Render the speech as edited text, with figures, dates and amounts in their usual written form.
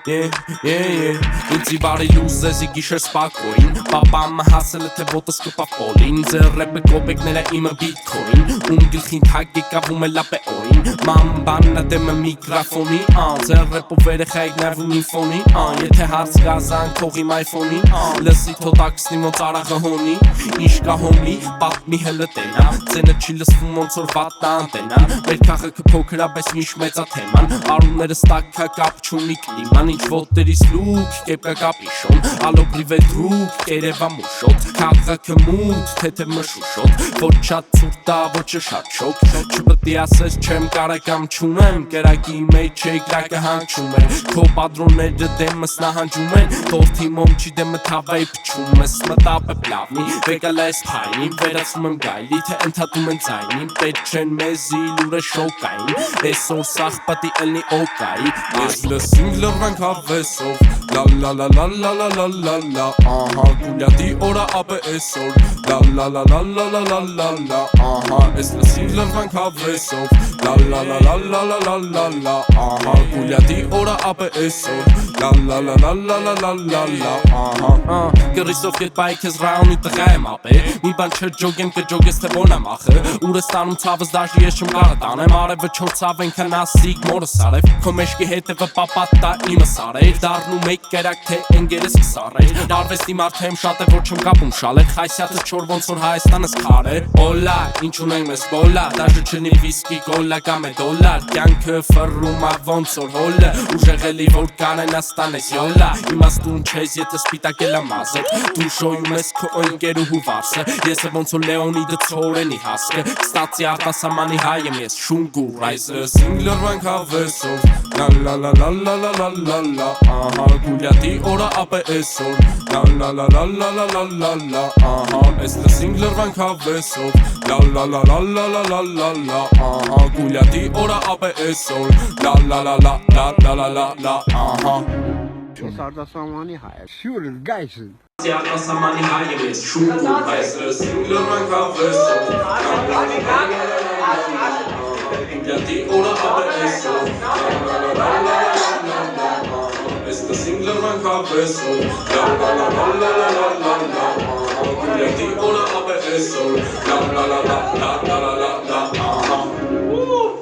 Ինձի բարի լուզեզի գիշեր սպակոին Պապամը հասել է թե ոտս կպա պոլին Ձեր ռեպը կոպեկները իմը բիտքոին Ում գլխին թակ եկավում է լապեորին Մամբաննա դեմը միկրաֆոնի Ձեր ռեպով երեխայք ներվում ինֆոնին Եթե հարց գազան կողիմ այվոնին Լսի թոտակսնի ոնց արաղը հոնի Ինչ կա հոմի, պատմի հլտենա Ձենը չի լսվում ոնց որ վատնա անտենա Մեր քաղաքը փոքր ա, բայց միշտ մեծ ա թեման Արունները ստակքա կապ չունի կլիման Ինչ ոտերիս լուկ, կեպկա կապիշոն Ալո պրիվետ ռուկ, կերևա մուշոտ Քաղաքը մութ, թեթև մշուշոտ Ոչ շատ ծուրտա, ոչը շատ շոկ Չպտի ասես չեմ կարակամ չունեմ Կերակի մեջ չեգրակը հանչում է Քո պատրոնները դեմս նահանջում են Տորթի մոմչի դեմը թավայի պչում ես Մտապ է պլավնի, վեկալ այս փայնի Վերացում եմ գայլի, թե ընդհատում են ձայնի Պետ չեն մեզի լուրը շոկային Այսօր սաղ պատի ելնի օկայի Ես լսինք լրվենք հավեսով La la la la la la la la la Ահա գուլյատի օրը ապե այսօր La la la la la la la la la Ահա ես լսինք լրվենք հավեսով La la la la la la la la la Ահա գուլյատի օրը ապե այսօր La la la la la la la la la Ահա Կրիսով կետ բայ քեզ ռաունի տղա եմ ապե Մի բան չեր ջոգեմ կջոգես թե ոնը մախը Ուրը ստանում ցավս դաժի ես չմ կարը տանեմ Արևը չոր ցավ ենքան ասիկ մորս արև Քո մեշկի հետևը պապատա իմս արեր Դարնում եկ կերակ թե ընգերս կսարեր Արվեստի մարդ եմ շատ է որ չմ կապում շալեր Խայսյատը չոր ոնց որ Հայաստանս քար է Օլա, ինչ ունենք մեզ բոլա Դաժը չնի վիսկի կոլա կամ է դոլար Կյանքը ֆռում ա ոնց որ հոլը Ուժեղելի որ կանեն աստանես յոլա Իմաստուն չես եթե սպիտակելա մազը Դու շոյում ես քո ընկերուհու վարսը Ես ոնց որ Լեոնիդը ծորենի հասկը Ստացի արտասամանի հայ եմ ես շունգուր Այս լսինք լրվենք հավեսով La la la la la la la la la Ահա գուլյատի օրը ապե այսօր La la la la la la la la la Ահա ես լսինք լրվենք հավեսով La la la la la la la la la Ահա գուլյատի օրը ապե այսօր La la la la la la la la la Ահա Ես արտասահմանի հայ եմ, շուր գայսն Արտասահմանի հայ եմ ես շունգուր Այս լսինք լրվենք հավեսով Գուլյատի օրը ապե այսօր Ես լսինք լրվենք հավեսով La la la la la la la la la Գուլյատի օրը ապե այսօր La la la la la la la la la